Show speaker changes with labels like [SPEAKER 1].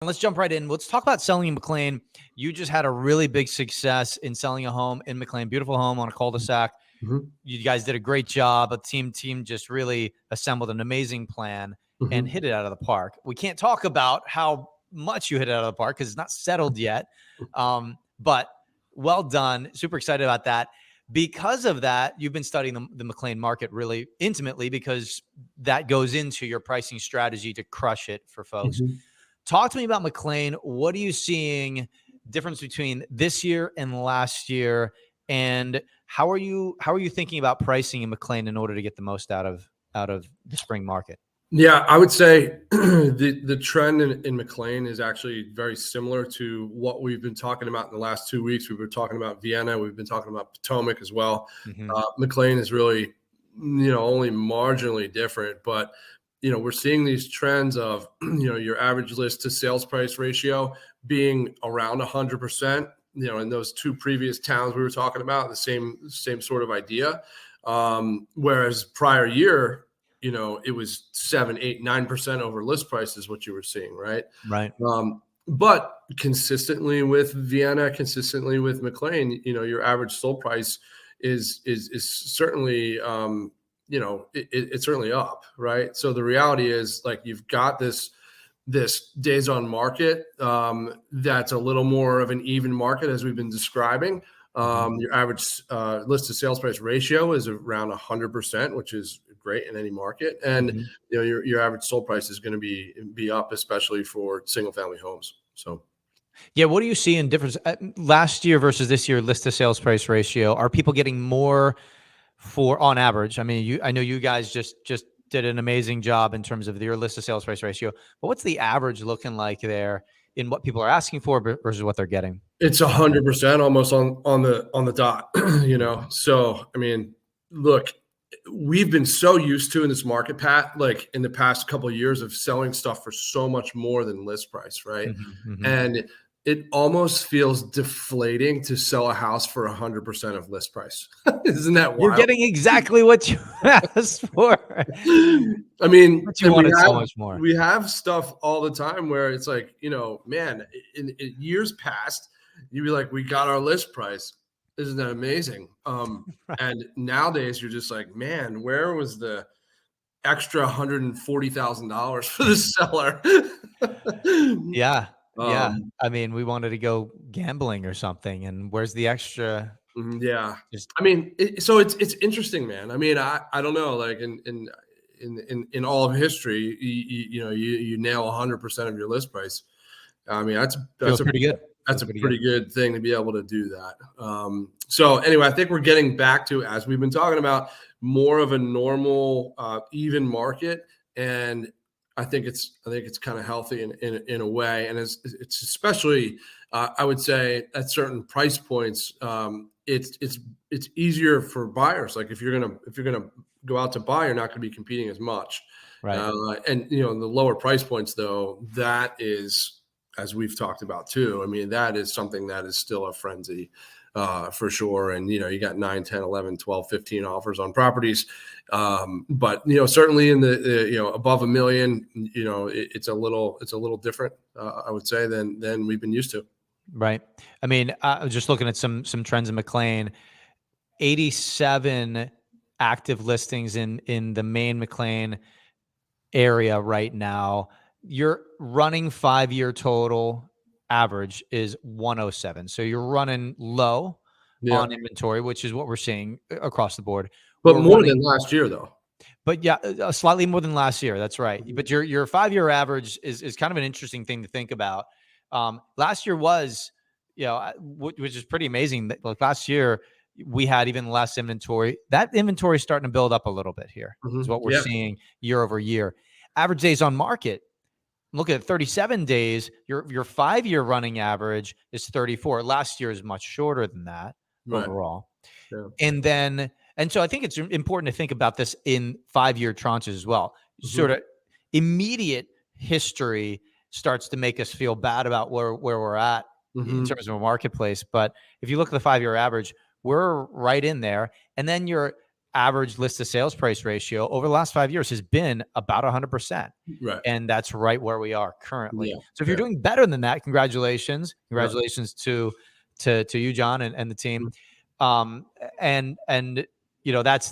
[SPEAKER 1] Let's jump right in. Let's talk about selling in McLean. You just had a really big success in selling a home in McLean. Beautiful home on a cul-de-sac.
[SPEAKER 2] Mm-hmm.
[SPEAKER 1] You guys did a great job. A team just really assembled an amazing plan and hit it out of the park. We can't talk about how much you hit it out of the park because it's not settled yet. But well done. Super excited about that. Because of that, you've been studying the McLean market really intimately because that goes into your pricing strategy to crush it for folks. Talk to me about McLean. What are you seeing difference between this year and last year? And how are you thinking about pricing in McLean in order to get the most out of the spring market?
[SPEAKER 2] Yeah, I would say the trend in McLean is actually very similar to what we've been talking about in the last 2 weeks. We've been talking about Vienna. We've been talking about Potomac as well. McLean is really, only marginally different, but we're seeing these trends of, your average list to sales price ratio being around 100%, in those two previous towns we were talking about, the same sort of idea. Whereas prior year, it was 7, 8, 9% over list price is what you were seeing. Right.
[SPEAKER 1] Right.
[SPEAKER 2] But consistently with Vienna, consistently with McLean, your average sold price is certainly, it's certainly up, right? So the reality is, like, you've got this days on market that's a little more of an even market as we've been describing. Your average list to sales price ratio is around 100%, which is great in any market, and your average sold price is going to be up, especially for single family homes. So.
[SPEAKER 1] Yeah, what do you see in difference last year versus this year? List to sales price ratio. Are people getting more on average? I mean, I know you guys just did an amazing job in terms of your list to sales price ratio, but what's the average looking like there in what people are asking for versus what they're getting?
[SPEAKER 2] It's 100% almost on the dot, So, I mean, look, we've been so used to in this market, Pat, like in the past couple of years of selling stuff for so much more than list price, right? And it almost feels deflating to sell a house for 100% of list price. Isn't that wild?
[SPEAKER 1] You're getting exactly what you asked for.
[SPEAKER 2] I mean,
[SPEAKER 1] but you wanted so much more.
[SPEAKER 2] We have stuff all the time where it's like, man, in years past, you'd be like, we got our list price. Isn't that amazing?
[SPEAKER 1] Right.
[SPEAKER 2] And nowadays you're just like, man, where was the extra $140,000 for the seller?
[SPEAKER 1] Yeah. I mean, we wanted to go gambling or something, and where's the extra?
[SPEAKER 2] Yeah. I mean, so it's interesting, man. I mean, I don't know, like in all of history, you nail 100% of your list price. I mean, that's
[SPEAKER 1] pretty good.
[SPEAKER 2] That's a pretty good thing to be able to do that. So anyway, I think we're getting back to, as we've been talking about, more of a normal, even market, and I think it's kind of healthy in a way, and it's especially, I would say, at certain price points, it's easier for buyers. Like if you're gonna go out to buy, you're not going to be competing as much,
[SPEAKER 1] right?
[SPEAKER 2] And the lower price points, though, that is, as we've talked about too, I mean, that is something that is still a frenzy for sure. And, you got 9, 10, 11, 12, 15 offers on properties. But, certainly in the, above $1 million, it's a little different, I would say, than we've been used to.
[SPEAKER 1] Right. I mean, I was just looking at some trends in McLean. 87 active listings in the main McLean area right now. Your running 5-year total average is 107. So you're running low on inventory, which is what we're seeing across the board.
[SPEAKER 2] But more than last year, though.
[SPEAKER 1] But yeah, slightly more than last year. That's right. But your 5-year average is kind of an interesting thing to think about. Last year was, which is pretty amazing. Like last year, we had even less inventory. That inventory is starting to build up a little bit here. Is what we're seeing year over year. Average days on market. Look at 37 days. Your 5-year running average is 34. Last year is much shorter than that overall. Yeah. And so I think it's important to think about this in 5-year tranches as well. Sort of immediate history starts to make us feel bad about where we're at in terms of a marketplace. But if you look at the 5-year average, we're right in there. And then your average list to sales price ratio over the last 5 years has been about 100%.
[SPEAKER 2] Right.
[SPEAKER 1] And that's right where we are currently.
[SPEAKER 2] Yeah.
[SPEAKER 1] So if you're doing better than that, congratulations.
[SPEAKER 2] Right.
[SPEAKER 1] Congratulations to you, John, and the team.
[SPEAKER 2] Mhm.
[SPEAKER 1] And that's